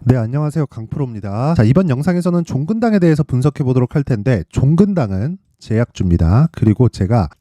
네, 안녕하세요. 강프로입니다. 자, 이번 영상에서는 종근당에 대해서 분석해 보도록 할 텐데, 종근당은 제약주입니다. 그리고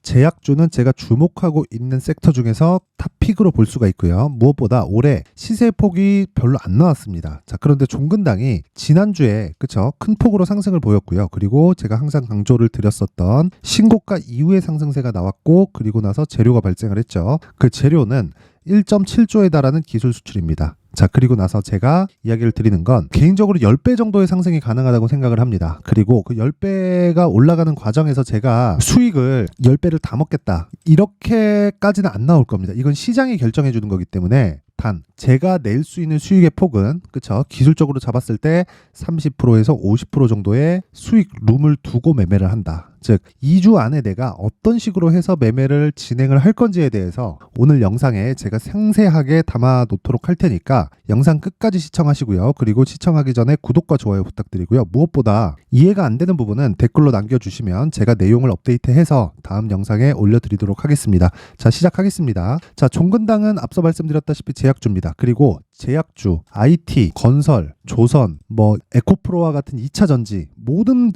제약주는 제가 주목하고 있는 섹터 중에서 탑픽으로 볼 수가 있고요. 무엇보다 올해 시세 폭이 별로 안 나왔습니다. 자, 그런데 종근당이 지난주에 큰 폭으로 상승을 보였고요. 그리고 제가 항상 강조를 드렸었던 신고가 이후의 상승세가 나왔고, 그리고 나서 재료가 발생을 했죠. 그 재료는 1.7조에 달하는 기술 수출입니다. 자, 그리고 나서 제가 이야기를 드리는 건 개인적으로 10배 정도의 상승이 가능하다고 생각을 합니다. 그리고 그 10배가 올라가는 과정에서 제가 수익을 10배를 다 먹겠다, 이렇게까지는 안 나올 겁니다. 이건 시장이 결정해 주는 거기 때문에 단 제가 낼 수 있는 수익의 폭은 기술적으로 잡았을 때 30%에서 50% 정도의 수익 룸을 두고 매매를 한다. 즉 2주 안에 내가 어떤 식으로 해서 매매를 진행을 할 건지에 대해서 오늘 영상에 제가 상세하게 담아 놓도록 할 테니까 영상 끝까지 시청하시고요. 그리고 시청하기 전에 구독과 좋아요 부탁드리고요. 무엇보다 이해가 안 되는 부분은 댓글로 남겨주시면 제가 내용을 업데이트해서 다음 영상에 올려드리도록 하겠습니다. 자, 시작하겠습니다. 자, 종근당은 앞서 말씀드렸다시피 제약주입니다. 그리고 제약주, IT, 건설, 조선, 에코프로와 같은 2차 전지, 모든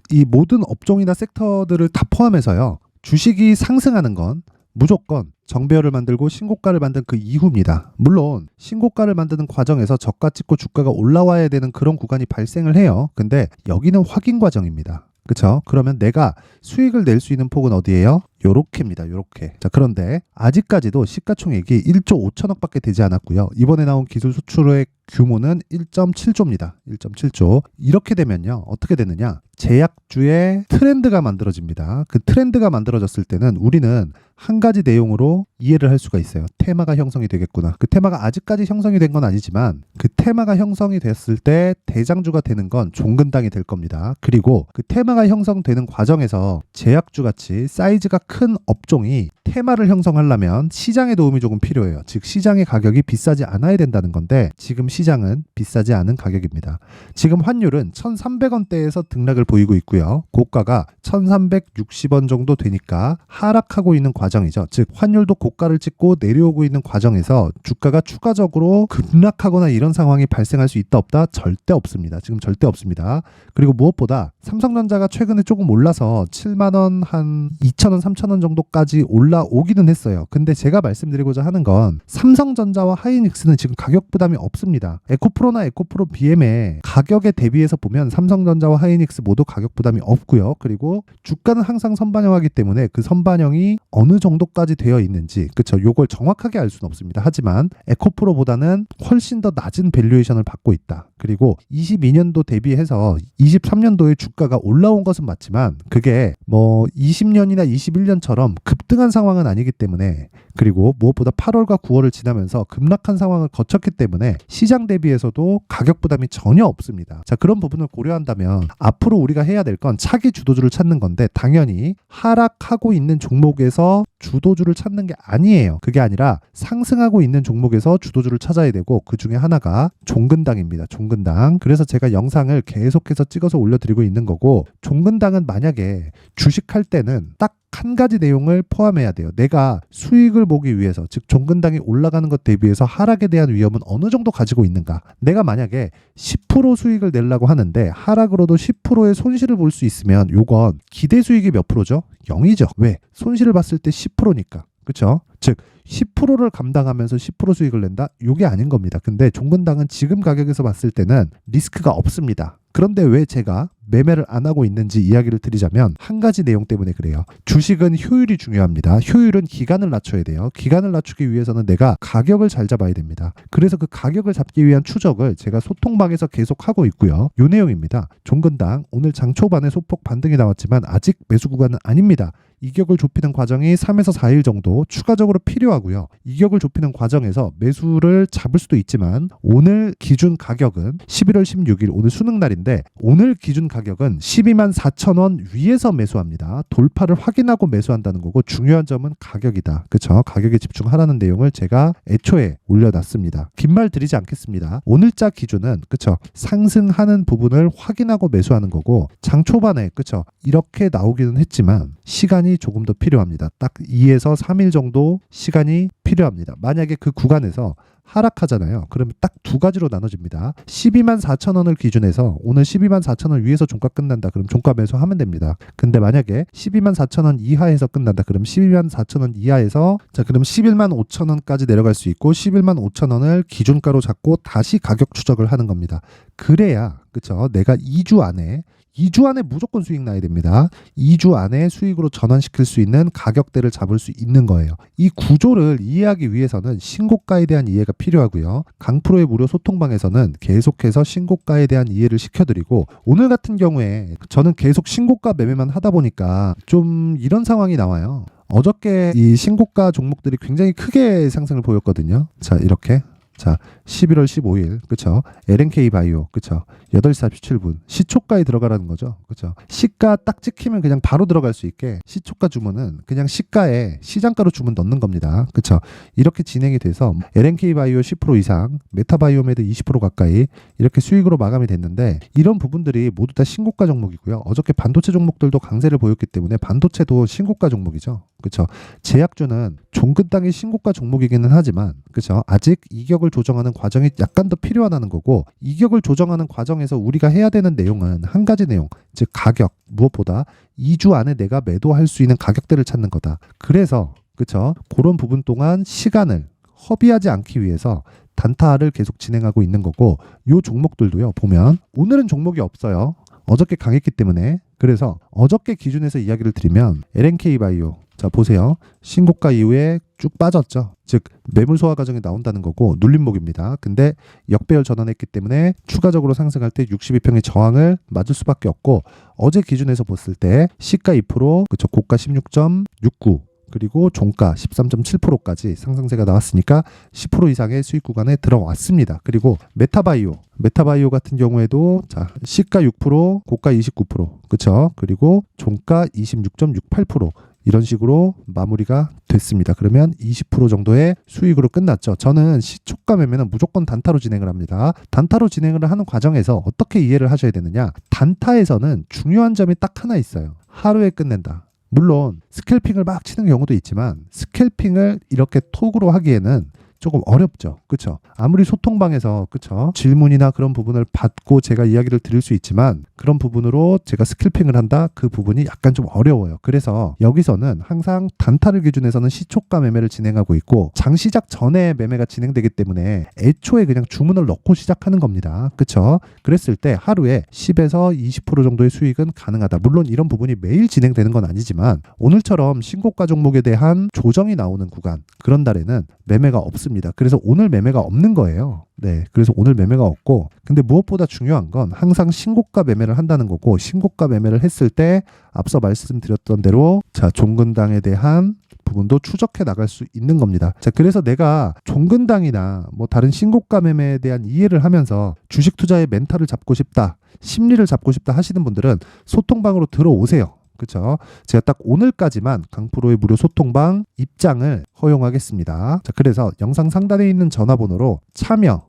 업종이나 섹터들을 다 포함해서요, 주식이 상승하는 건 무조건 정배열을 만들고 신고가를 만든 그 이후입니다. 물론 신고가를 만드는 과정에서 저가 찍고 주가가 올라와야 되는 그런 구간이 발생을 해요. 근데 여기는 확인 과정입니다. 그쵸? 그러면 내가 수익을 낼 수 있는 폭은 어디예요? 요렇게입니다. 요렇게. 자, 그런데 아직까지도 시가총액이 1조 5천억 밖에 되지 않았고요. 이번에 나온 기술 수출의 규모는 1.7조입니다. 1.7조. 이렇게 되면요, 어떻게 되느냐? 제약주의 트렌드가 만들어집니다. 그 트렌드가 만들어졌을 때는 우리는 한 가지 내용으로 이해를 할 수가 있어요. 테마가 형성이 되겠구나. 그 테마가 아직까지 형성이 된 건 아니지만 그 테마가 형성이 됐을 때 대장주가 되는 건 종근당이 될 겁니다. 그리고 그 테마가 형성되는 과정에서 제약주 같이 사이즈가 큰 업종이 테마를 형성하려면 시장의 도움이 조금 필요해요. 즉 시장의 가격이 비싸지 않아야 된다는 건데 지금 시장은 비싸지 않은 가격입니다. 지금 환율은 1,300원대에서 등락을 보이고 있고요. 고가가 1,360원 정도 되니까 하락하고 있는 과정이죠. 즉 환율도 고가를 찍고 내려오고 있는 과정에서 주가가 추가적으로 급락하거나 이런 상황이 발생할 수 있다 없다? 절대 없습니다. 지금 절대 없습니다. 그리고 무엇보다 삼성전자가 최근에 조금 올라서 7만원 한 2천원 3천원 정도까지 올라오기는 했어요. 근데 제가 말씀드리고자 하는 건 삼성전자와 하이닉스는 지금 가격 부담이 없습니다. 에코프로나 에코프로 BM의 가격에 대비해서 보면 삼성전자와 하이닉스 모두 가격 부담이 없고요. 그리고 주가는 항상 선반영하기 때문에 그 선반영이 어느 정도까지 되어 있는지, 그쵸, 요걸 정확하게 알 수는 없습니다. 하지만 에코프로보다는 훨씬 더 낮은 밸류에이션을 받고 있다. 그리고 22년도 대비해서 23년도에 주가가 올라온 것은 맞지만 그게 20년이나 21년처럼 급등한 상황은 아니기 때문에, 그리고 무엇보다 8월과 9월을 지나면서 급락한 상황을 거쳤기 때문에 시장 대비해서도 가격 부담이 전혀 없습니다. 자, 그런 부분을 고려한다면 앞으로 우리가 해야 될 건 차기 주도주를 찾는 건데, 당연히 하락하고 있는 종목에서 주도주를 찾는 게 아니에요. 그게 아니라 상승하고 있는 종목에서 주도주를 찾아야 되고, 그 중에 하나가 종근당입니다. 종근당. 그래서 제가 영상을 계속해서 찍어서 올려드리고 있는 거고, 종근당은 만약에 주식할 때는 딱 한 가지 내용을 포함해야 돼요. 내가 수익을 보기 위해서, 즉 종근당이 올라가는 것 대비해서 하락에 대한 위험은 어느 정도 가지고 있는가. 내가 만약에 10% 수익을 내려고 하는데 하락으로도 10%의 손실을 볼 수 있으면 요건 기대 수익이 몇 프로죠? 0이죠. 왜? 손실을 봤을 때 10%니까. 그렇죠? 즉 10%를 감당하면서 10% 수익을 낸다? 요게 아닌 겁니다. 근데 종근당은 지금 가격에서 봤을 때는 리스크가 없습니다. 그런데 왜 제가 매매를 안 하고 있는지 이야기를 드리자면 한 가지 내용 때문에 그래요. 주식은 효율이 중요합니다. 효율은 기간을 낮춰야 돼요. 기간을 낮추기 위해서는 내가 가격을 잘 잡아야 됩니다. 그래서 그 가격을 잡기 위한 추적을 제가 소통방에서 계속 하고 있고요. 요 내용입니다. 종근당 오늘 장 초반에 소폭 반등이 나왔지만 아직 매수 구간은 아닙니다. 이격을 좁히는 과정이 3에서 4일 정도 추가적으로 필요하고요. 이격을 좁히는 과정에서 매수를 잡을 수도 있지만 오늘 기준 가격은 11월 16일 오늘 수능 날인데 오늘 기준 가격은 12만 4천 원 위에서 매수합니다. 돌파를 확인하고 매수한다는 거고, 중요한 점은 가격이다. 그렇죠? 가격에 집중하라는 내용을 제가 애초에 올려놨습니다. 긴 말 드리지 않겠습니다. 오늘자 기준은 그렇죠? 상승하는 부분을 확인하고 매수하는 거고, 장 초반에 그렇죠? 이렇게 나오기는 했지만 시간이 조금 더 필요합니다. 딱 2에서 3일 정도 시간이 필요합니다. 만약에 그 구간에서 하락하잖아요. 그러면 딱 두 가지로 나눠집니다. 124,000원을 기준해서 오늘 124,000원 위에서 종가 끝난다. 그럼 종가 매수하면 됩니다. 근데 만약에 124,000원 이하에서 끝난다. 그럼 124,000원 이하에서 자 그럼 115,000원까지 내려갈 수 있고 115,000원을 기준가로 잡고 다시 가격 추적을 하는 겁니다. 그래야 그쵸? 내가 2주 안에 무조건 수익 나야 됩니다. 2주 안에 수익으로 전환시킬 수 있는 가격대를 잡을 수 있는 거예요. 이 구조를 이해하기 위해서는 신고가에 대한 이해가 필요하고요. 강프로의 무료 소통방에서는 계속해서 신고가에 대한 이해를 시켜드리고 오늘 같은 경우에 저는 계속 신고가 매매만 하다 보니까 좀 이런 상황이 나와요. 어저께 이 신고가 종목들이 굉장히 크게 상승을 보였거든요. 자 이렇게 자 11월 15일 그쵸 LNK 바이오 그쵸 8시 47분 시초가에 들어가라는 거죠. 그쵸 시가 딱 찍히면 그냥 바로 들어갈 수 있게 시초가 주문은 그냥 시가에 시장가로 주문 넣는 겁니다. 그쵸 이렇게 진행이 돼서 LNK 바이오 10% 이상 메타바이오메드 20% 가까이 이렇게 수익으로 마감이 됐는데 이런 부분들이 모두 다 신고가 종목이고요. 어저께 반도체 종목들도 강세를 보였기 때문에 반도체도 신고가 종목이죠. 그쵸 제약주는 종근당의 신고가 종목이기는 하지만 그쵸 아직 이격을 조정하는 과정이 약간 더 필요하다는 거고 이격을 조정하는 과정에서 우리가 해야 되는 내용은 한 가지 내용 즉 가격 무엇보다 2주 안에 내가 매도할 수 있는 가격대를 찾는 거다. 그래서 그쵸 그런 부분 동안 시간을 허비하지 않기 위해서 단타를 계속 진행하고 있는 거고 요 종목들도요 보면 오늘은 종목이 없어요. 어저께 강했기 때문에 그래서 어저께 기준에서 이야기를 드리면 LNK 바이오 자 보세요. 신고가 이후에 쭉 빠졌죠. 즉 매물 소화 과정이 나온다는 거고 눌림목입니다. 근데 역배열 전환했기 때문에 추가적으로 상승할 때 62평의 저항을 맞을 수밖에 없고 어제 기준에서 봤을 때 시가 2% 그쵸 고가 16.69 그리고 종가 13.7%까지 상승세가 나왔으니까 10% 이상의 수익 구간에 들어왔습니다. 그리고 메타바이오 같은 경우에도 자 시가 6% 고가 29% 그쵸 그리고 종가 26.68% 이런 식으로 마무리가 됐습니다. 그러면 20% 정도의 수익으로 끝났죠. 저는 시초가 매매는 무조건 단타로 진행을 합니다. 단타로 진행을 하는 과정에서 어떻게 이해를 하셔야 되느냐 단타에서는 중요한 점이 딱 하나 있어요. 하루에 끝낸다. 물론 스캘핑을 막 치는 경우도 있지만 스캘핑을 이렇게 톡으로 하기에는 조금 어렵죠. 그쵸? 아무리 소통방에서 그쵸? 질문이나 그런 부분을 받고 제가 이야기를 드릴 수 있지만 그런 부분으로 제가 스캘핑을 한다? 그 부분이 약간 좀 어려워요. 그래서 여기서는 항상 단타를 기준해서는 시초가 매매를 진행하고 있고 장시작 전에 매매가 진행되기 때문에 애초에 그냥 주문을 넣고 시작하는 겁니다. 그쵸? 그랬을 때 하루에 10에서 20% 정도의 수익은 가능하다. 물론 이런 부분이 매일 진행되는 건 아니지만 오늘처럼 신고가 종목에 대한 조정이 나오는 구간 그런 달에는 매매가 없습니다. 그래서 오늘 매매가 없는 거예요. 네, 그래서 오늘 매매가 없고 근데 무엇보다 중요한 건 항상 신고가 매매를 한다는 거고 신고가 매매를 했을 때 앞서 말씀드렸던 대로 자 종근당에 대한 부분도 추적해 나갈 수 있는 겁니다. 자, 그래서 내가 종근당이나 뭐 다른 신고가 매매에 대한 이해를 하면서 주식 투자의 멘탈을 잡고 싶다, 심리를 잡고 싶다 하시는 분들은 소통방으로 들어오세요. 그렇죠? 제가 딱 오늘까지만 강프로의 무료 소통방 입장을 허용하겠습니다. 자, 그래서 영상 상단에 있는 전화번호로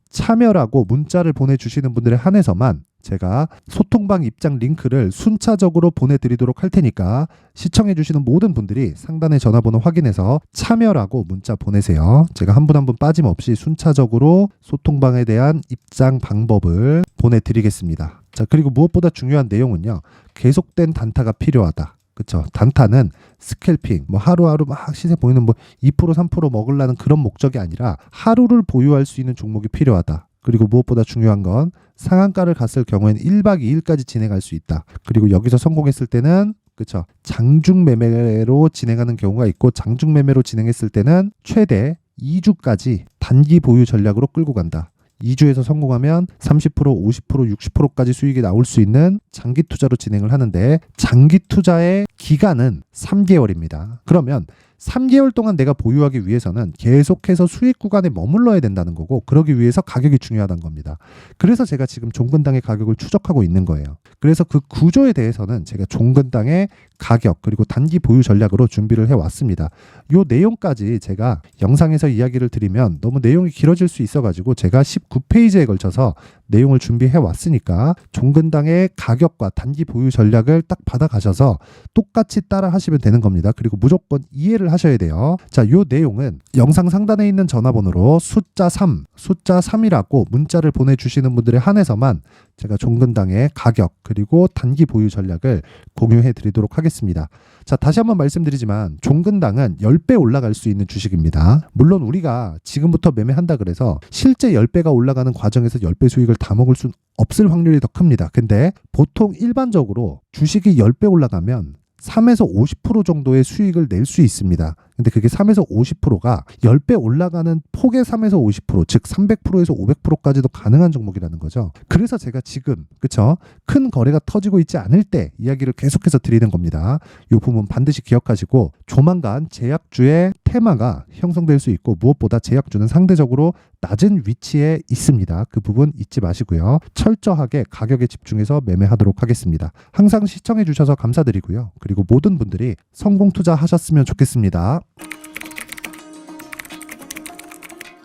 참여라고 문자를 보내주시는 분들에 한해서만 제가 소통방 입장 링크를 순차적으로 보내드리도록 할 테니까 시청해주시는 모든 분들이 상단의 전화번호 확인해서 참여라고 문자 보내세요. 제가 한 분 한 분 빠짐없이 순차적으로 소통방에 대한 입장 방법을 보내드리겠습니다. 자, 그리고 무엇보다 중요한 내용은요. 계속된 단타가 필요하다. 그쵸? 단타는 스캘핑, 뭐 하루하루 막 시세 보이는 뭐 2% 3% 먹으려는 그런 목적이 아니라 하루를 보유할 수 있는 종목이 필요하다. 그리고 무엇보다 중요한 건 상한가를 갔을 경우에는 1박 2일까지 진행할 수 있다. 그리고 여기서 성공했을 때는 그쵸? 장중 매매로 진행하는 경우가 있고 장중 매매로 진행했을 때는 최대 2주까지 단기 보유 전략으로 끌고 간다. 2주에서 성공하면 30%, 50%, 60%까지 수익이 나올 수 있는 장기 투자로 진행을 하는데 장기 투자의 기간은 3개월입니다. 그러면 3개월 동안 내가 보유하기 위해서는 계속해서 수익 구간에 머물러야 된다는 거고 그러기 위해서 가격이 중요하다는 겁니다. 그래서 제가 지금 종근당의 가격을 추적하고 있는 거예요. 그래서 그 구조에 대해서는 제가 종근당의 가격 그리고 단기 보유 전략으로 준비를 해왔습니다. 이 내용까지 제가 영상에서 이야기를 드리면 너무 내용이 길어질 수 있어가지고 제가 19페이지에 걸쳐서 내용을 준비해 왔으니까 종근당의 가격과 단기 보유 전략을 딱 받아가셔서 똑같이 따라 하시면 되는 겁니다. 그리고 무조건 이해를 하셔야 돼요. 자, 요 내용은 영상 상단에 있는 전화번호로 숫자 3이라고 문자를 보내주시는 분들에 한해서만 제가 종근당의 가격 그리고 단기 보유 전략을 공유해 드리도록 하겠습니다. 자, 다시 한번 말씀드리지만 종근당은 10배 올라갈 수 있는 주식입니다. 물론 우리가 지금부터 매매한다 그래서 실제 10배가 올라가는 과정에서 10배 수익을 다 먹을 수는 없을 확률이 더 큽니다. 근데 보통 일반적으로 주식이 10배 올라가면 3에서 50% 정도의 수익을 낼 수 있습니다. 근데 그게 3에서 50%가 10배 올라가는 폭의 3에서 50%, 즉 300%에서 500%까지도 가능한 종목이라는 거죠. 그래서 제가 지금 큰 거래가 터지고 있지 않을 때 이야기를 계속해서 드리는 겁니다. 이 부분 반드시 기억하시고 조만간 제약주의 테마가 형성될 수 있고 무엇보다 제약주는 상대적으로 낮은 위치에 있습니다. 그 부분 잊지 마시고요. 철저하게 가격에 집중해서 매매하도록 하겠습니다. 항상 시청해 주셔서 감사드리고요. 그리고 모든 분들이 성공 투자하셨으면 좋겠습니다.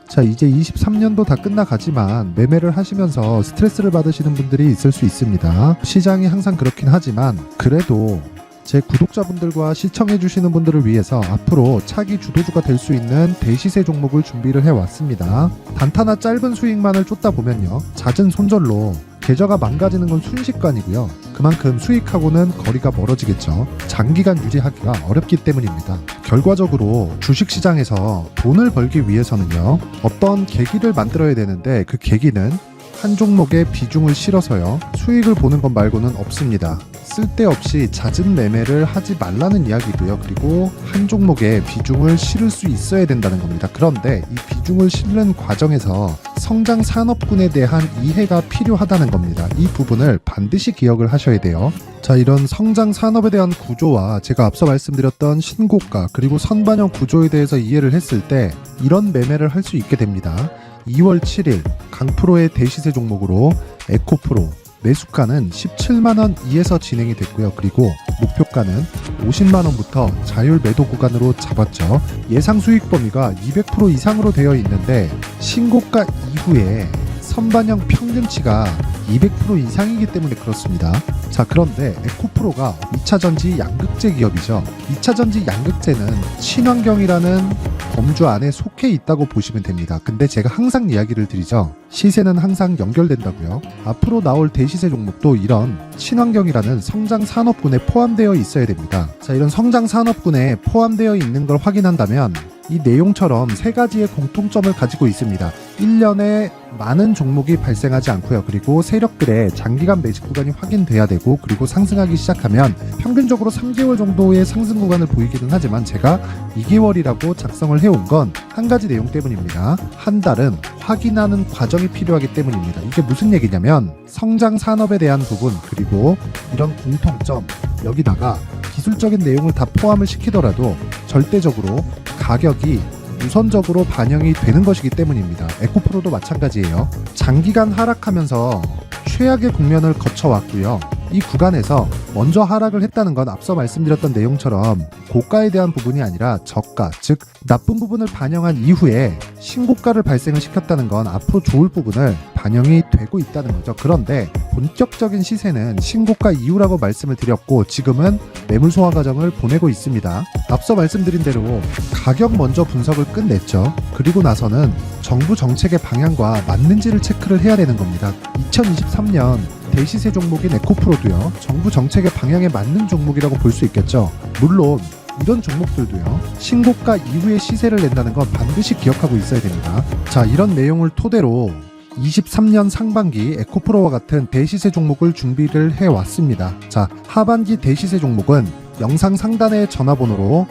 자, 이제 23년도 다 끝나가지만 매매를 하시면서 스트레스를 받으시는 분들이 있을 수 있습니다. 시장이 항상 그렇긴 하지만 그래도 제 구독자분들과 시청해주시는 분들을 위해서 앞으로 차기 주도주가 될 수 있는 대시세 종목을 준비를 해왔습니다. 단타나 짧은 수익만을 쫓다 보면요, 잦은 손절로 계좌가 망가지는 건 순식간이고요. 그만큼 수익하고는 거리가 멀어지겠죠. 장기간 유지하기가 어렵기 때문입니다. 결과적으로 주식시장에서 돈을 벌기 위해서는요, 어떤 계기를 만들어야 되는데 그 계기는 한 종목에 비중을 실어서요, 수익을 보는 것 말고는 없습니다. 쓸데없이 잦은 매매를 하지 말라는 이야기고요. 그리고 한 종목에 비중을 실을 수 있어야 된다는 겁니다. 그런데 이 비중을 실는 과정에서 성장 산업군에 대한 이해가 필요하다는 겁니다. 이 부분을 반드시 기억을 하셔야 돼요. 자, 이런 성장 산업에 대한 구조와 제가 앞서 말씀드렸던 신고가 그리고 선반영 구조에 대해서 이해를 했을 때 이런 매매를 할 수 있게 됩니다. 2월 7일 강프로의 대시세 종목으로 에코프로 매수가는 17만원 이에서 진행이 됐고요. 그리고 목표가는 50만원부터 자율 매도 구간으로 잡았죠. 예상 수익 범위가 200% 이상으로 되어 있는데 신고가 이후에 선반영 평균치가 200% 이상이기 때문에 그렇습니다. 자, 그런데 에코프로가 2차전지 양극재 기업이죠. 2차전지 양극재는 친환경이라는 범주 안에 속해 있다고 보시면 됩니다. 근데 제가 항상 이야기를 드리죠. 시세는 항상 연결된다고요. 앞으로 나올 대시세 종목도 이런 친환경이라는 성장 산업군에 포함되어 있어야 됩니다. 자, 이런 성장 산업군에 포함되어 있는 걸 확인한다면 이 내용처럼 세 가지의 공통점을 가지고 있습니다. 1년에 많은 종목이 발생하지 않고요. 그리고 세력들의 장기간 매집 구간이 확인돼야 되고, 그리고 상승하기 시작하면 평균적으로 3개월 정도의 상승 구간을 보이기는 하지만 제가 2개월이라고 작성을 해온 건 한 가지 내용 때문입니다. 한 달은 확인하는 과정이 필요하기 때문입니다. 이게 무슨 얘기냐면 성장 산업에 대한 부분 그리고 이런 공통점, 여기다가 기술적인 내용을 다 포함을 시키더라도 절대적으로 가격이 우선적으로 반영이 되는 것이기 때문입니다. 에코프로도 마찬가지예요. 장기간 하락하면서 최악의 국면을 거쳐왔고요. 이 구간에서 먼저 하락을 했다는 건 앞서 말씀드렸던 내용처럼 고가에 대한 부분이 아니라 저가, 즉 나쁜 부분을 반영한 이후에 신고가를 발생을 시켰다는 건 앞으로 좋을 부분을 반영이 되고 있다는 거죠. 그런데 본격적인 시세는 신고가 이후라고 말씀을 드렸고 지금은 매물 소화 과정을 보내고 있습니다. 앞서 말씀드린 대로 가격 먼저 분석을 끝냈죠. 그리고 나서는 정부 정책의 방향과 맞는지를 체크를 해야 되는 겁니다. 2023년 대시세 종목인 에코프로도요, 정부 정책의 방향에 맞는 종목이라고 볼 수 있겠죠. 물론 이런 종목들도요, 신고가 이후에 시세를 낸다는 건 반드시 기억하고 있어야 됩니다. 자, 이런 내용을 토대로 23년 상반기 에코프로와 같은 대시세 종목을 준비를 해왔습니다. 자, 하반기 대시세 종목은 영상 상단의 전화번호로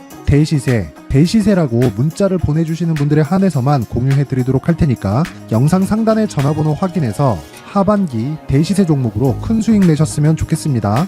대시세라고 문자를 보내주시는 분들에 한해서만 공유해드리도록 할 테니까 영상 상단의 전화번호 확인해서 하반기 대시세 종목으로 큰 수익 내셨으면 좋겠습니다.